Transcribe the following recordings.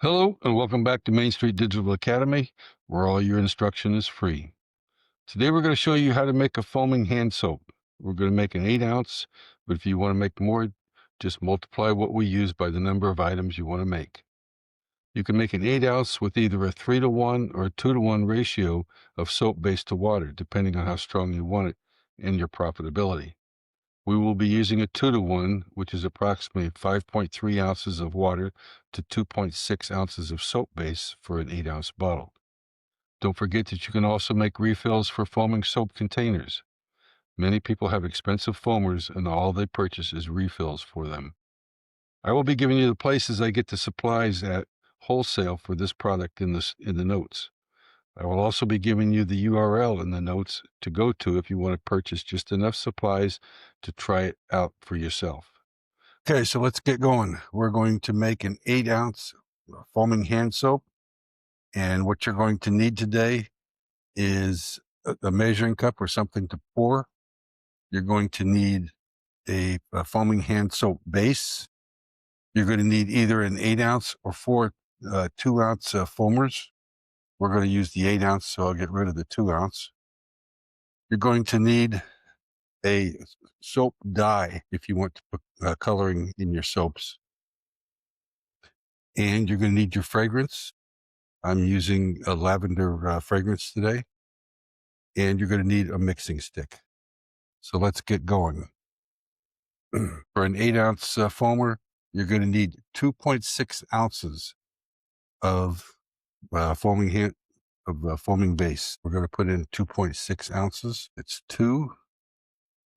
Hello and welcome back to Main Street Digital Academy, where all your instruction is free. Today we're going to show you how to make a foaming hand soap. We're going to make an 8-ounce, but if you want to make more, just multiply what we use by the number of items you want to make. You can make an 8-ounce with either a 3-to-1 or a 2-to-1 ratio of soap base to water, depending on how strong you want it and your profitability. We will be using a 2-to-1, which is approximately 5.3 ounces of water to 2.6 ounces of soap base for an 8-ounce bottle. Don't forget that you can also make refills for foaming soap containers. Many people have expensive foamers and all they purchase is refills for them. I will be giving you the places I get the supplies at wholesale for this product in the notes. I will also be giving you the URL in the notes to go to if you want to purchase just enough supplies to try it out for yourself. Okay, so let's get going. We're going to make an 8-ounce foaming hand soap. And what you're going to need today is a measuring cup or something to pour. You're going to need a foaming hand soap base. You're going to need either an 8-ounce or 4 2-ounce foamers. We're going to use the 8-ounce, so I'll get rid of the 2-ounce. You're going to need a soap dye if you want to put coloring in your soaps. And you're going to need your fragrance. I'm using a lavender fragrance today. And you're going to need a mixing stick. So let's get going. For an 8-ounce foamer, you're going to need 2.6 ounces of foaming base. We're going to put in 2.6 ounces. It's 2,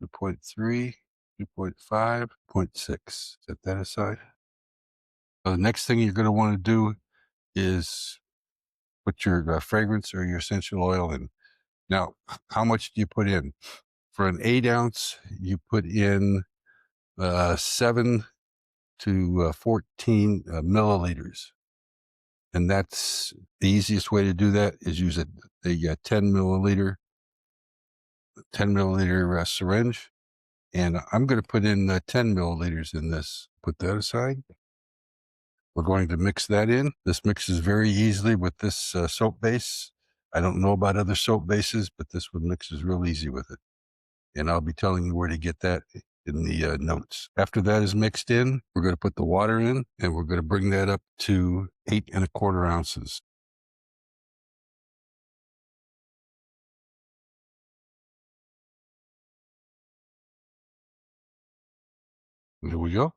2.3, 2.5, 0.6. Set that aside. The next thing you're going to want to do is put your fragrance or your essential oil in. Now, how much do you put in? For an 8-ounce, you put in 7 to 14 milliliters. And that's the easiest way to do that is use a 10 milliliter syringe. And I'm going to put in 10 milliliters in this. Put that aside. We're going to mix that in. This mixes very easily with this soap base. I don't know about other soap bases, but this one mixes real easy with it. And I'll be telling you where to get that in the notes. After that is mixed in, we're going to put the water in, and we're going to bring that up to 8.25 ounces. There we go.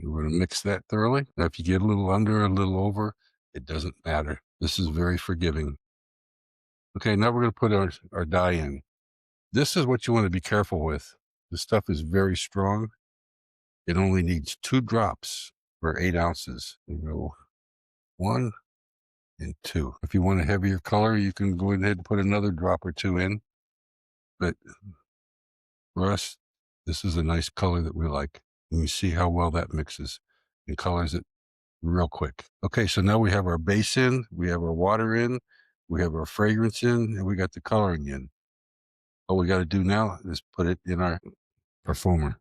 We're going to mix that thoroughly. Now, if you get a little under, a little over, it doesn't matter. This is very forgiving. Okay, now we're going to put our dye in. This is what you want to be careful with. This stuff is very strong. It only needs 2 drops for 8 ounces. You go 1 and 2. If you want a heavier color, you can go ahead and put another drop or 2 in. But for us, this is a nice color that we like. And you see how well that mixes and colors it real quick. Okay, so now we have our base in, we have our water in, we have our fragrance in, and we got the coloring in. All we got to do now is put it in our foamer.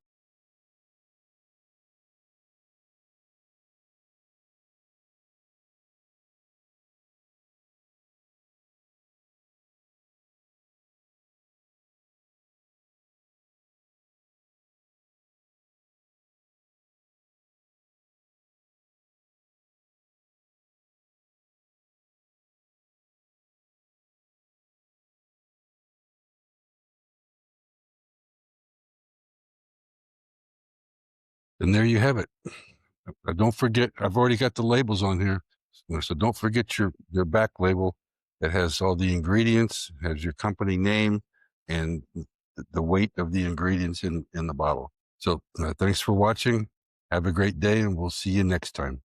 And there you have it. Don't forget, I've already got the labels on here. So don't forget your back label that has all the ingredients, has your company name, and the weight of the ingredients in the bottle. So thanks for watching. Have a great day, and we'll see you next time.